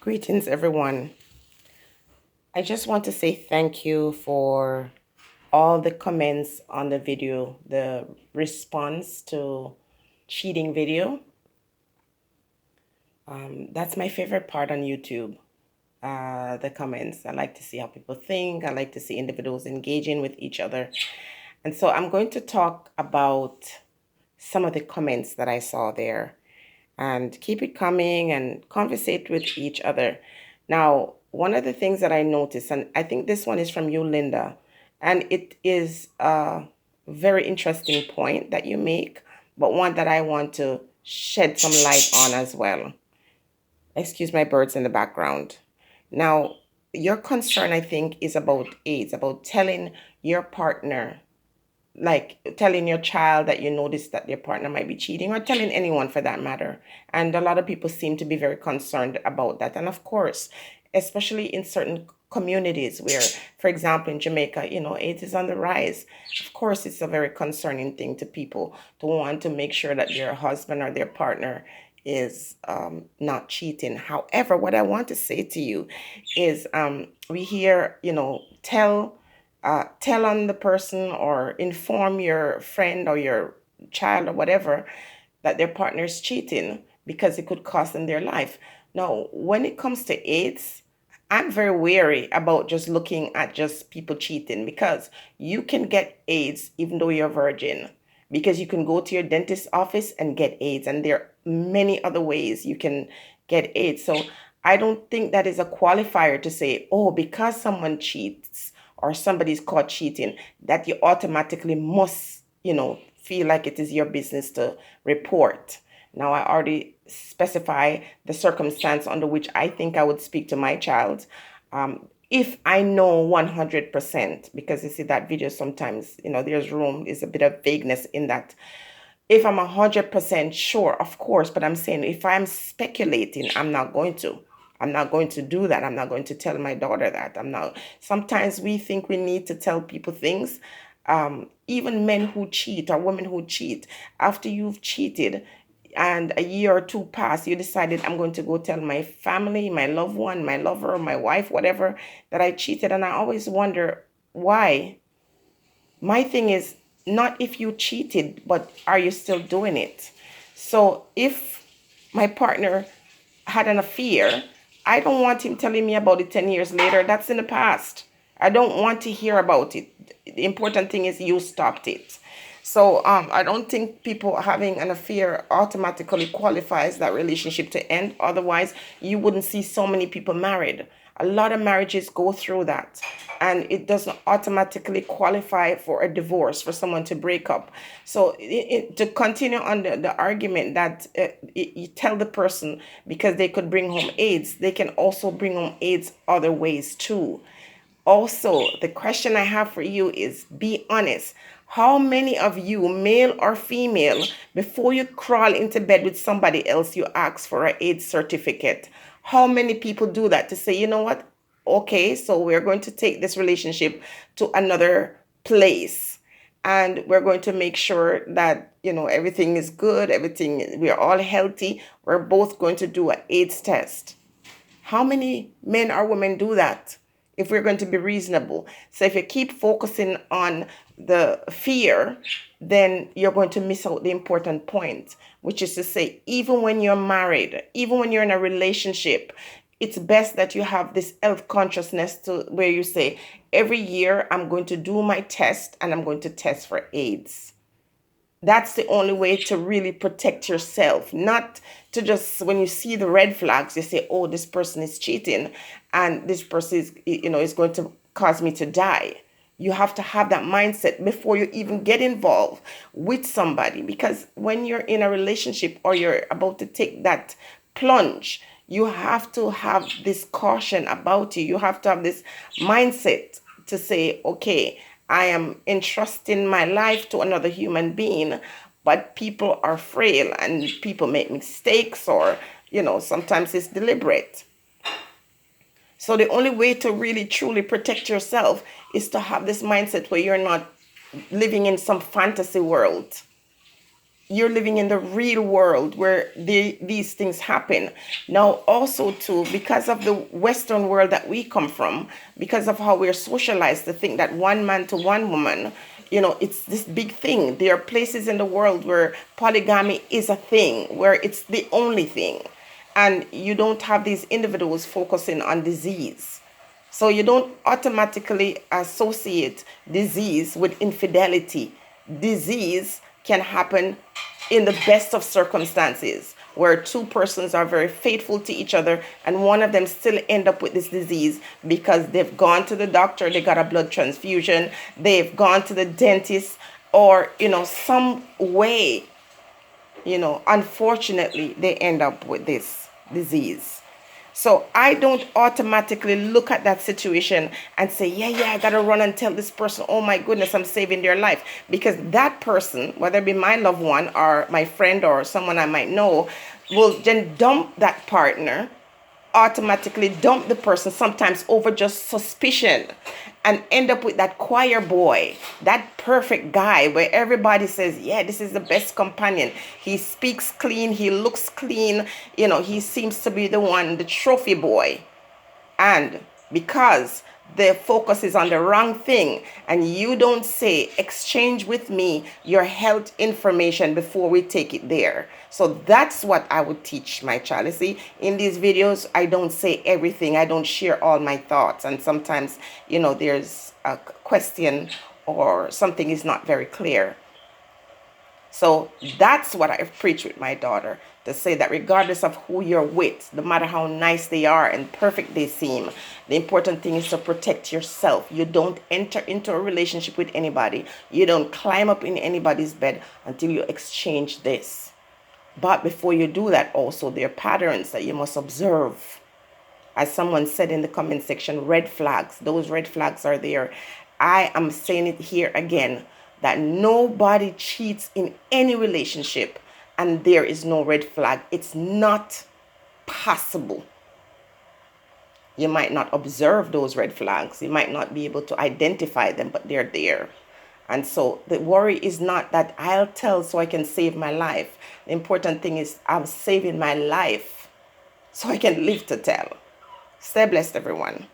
Greetings, everyone. I just want to say thank you for all the comments on the video, the response to cheating video. That's my favorite part on YouTube, the comments. I like to see how people think. I like to see individuals engaging with each other. And so I'm going to talk about some of the comments that I saw there and keep it coming and conversate with each other. Now, one of the things that I noticed, and I think this one is from you, Linda, and it is a very interesting point that you make, but one that I want to shed some light on as well. Excuse my birds in the background. Now, your concern, I think, is about AIDS, about telling your partner, like telling your child that you notice that their partner might be cheating, or telling anyone for that matter. And a lot of people seem to be very concerned about that. And of course, especially in certain communities where, for example, in Jamaica, AIDS is on the rise. Of course, it's a very concerning thing to people to want to make sure that their husband or their partner is not cheating. However, what I want to say to you is we hear, tell on the person or inform your friend or your child or whatever that their partner is cheating because it could cost them their life. Now, when it comes to AIDS, I'm very wary about just looking at just people cheating, because you can get AIDS even though you're a virgin, because you can go to your dentist office and get AIDS, and there are many other ways you can get AIDS. So I don't think that is a qualifier to say, oh, because someone cheats or somebody's caught cheating, that you automatically must, feel like it is your business to report. Now, I already specify the circumstance under which I think I would speak to my child. If I know 100%, because you see that video sometimes, there's room, is a bit of vagueness in that. If I'm 100% sure, of course, but I'm saying if I'm speculating, I'm not going to. I'm not going to do that. I'm not going to tell my daughter that. I'm not. Sometimes we think we need to tell people things. Even men who cheat or women who cheat, after you've cheated and a year or two pass, you decided, I'm going to go tell my family, my loved one, my lover, my wife, whatever, that I cheated. And I always wonder why. My thing is not if you cheated, but are you still doing it? So if my partner had an affair, I don't want him telling me about it 10 years later. That's in the past. I don't want to hear about it. The important thing is you stopped it. So I don't think people having an affair automatically qualifies that relationship to end. Otherwise, you wouldn't see so many people married. A lot of marriages go through that, and it doesn't automatically qualify for a divorce, for someone to break up. So to continue on the argument that you tell the person because they could bring home AIDS, they can also bring home AIDS other ways too. Also, the question I have for you is, be honest. How many of you, male or female, before you crawl into bed with somebody else, you ask for an AIDS certificate? How many people do that to say, you know what? Okay, so we're going to take this relationship to another place, and we're going to make sure that, everything is good, everything, we're all healthy. We're both going to do an AIDS test. How many men or women do that? If we're going to be reasonable. So if you keep focusing on the fear, then you're going to miss out the important point, which is to say, even when you're married, even when you're in a relationship, it's best that you have this health consciousness to where you say, every year I'm going to do my test and I'm going to test for AIDS. That's the only way to really protect yourself, not to just, when you see the red flags, you say, oh, this person is cheating and this person is going to cause me to die. You have to have that mindset before you even get involved with somebody, because when you're in a relationship or you're about to take that plunge, you have to have this caution about you. You have to have this mindset to say, okay, I am entrusting my life to another human being, but people are frail and people make mistakes, or, sometimes it's deliberate. So the only way to really truly protect yourself is to have this mindset where you're not living in some fantasy world. you're living in the real world where these things happen. Now, also too, because of the Western world that we come from, because of how we're socialized to think that one man to one woman, it's this big thing. There are places in the world where polygamy is a thing, where it's the only thing. And you don't have these individuals focusing on disease. So you don't automatically associate disease with infidelity. Disease can happen in the best of circumstances where two persons are very faithful to each other and one of them still end up with this disease because they've gone to the doctor, they got a blood transfusion, they've gone to the dentist, or some way, unfortunately they end up with this disease. So I don't automatically look at that situation and say, yeah, I got to run and tell this person, oh my goodness, I'm saving their life. Because that person, whether it be my loved one or my friend or someone I might know, will then dump that partner, automatically dump the person, sometimes over just suspicion, and end up with that choir boy, that perfect guy where everybody says, yeah, this is the best companion. He speaks clean, he looks clean, he seems to be the one, the trophy boy. And because the focus is on the wrong thing and you don't say, exchange with me your health information before we take it there. So that's what I would teach my child. You see, in these videos, I don't say everything. I don't share all my thoughts. And sometimes, there's a question or something is not very clear. So that's what I preach with my daughter, to say that regardless of who you're with, no matter how nice they are and perfect they seem, the important thing is to protect yourself. You don't enter into a relationship with anybody. You don't climb up in anybody's bed until you exchange this. But before you do that, also, there are patterns that you must observe. As someone said in the comment section, red flags. Those red flags are there. I am saying it here again, that nobody cheats in any relationship and there is no red flag. It's not possible. You might not observe those red flags. You might not be able to identify them, but they're there. And so the worry is not that I'll tell so I can save my life. The important thing is I'm saving my life so I can live to tell. Stay blessed, everyone.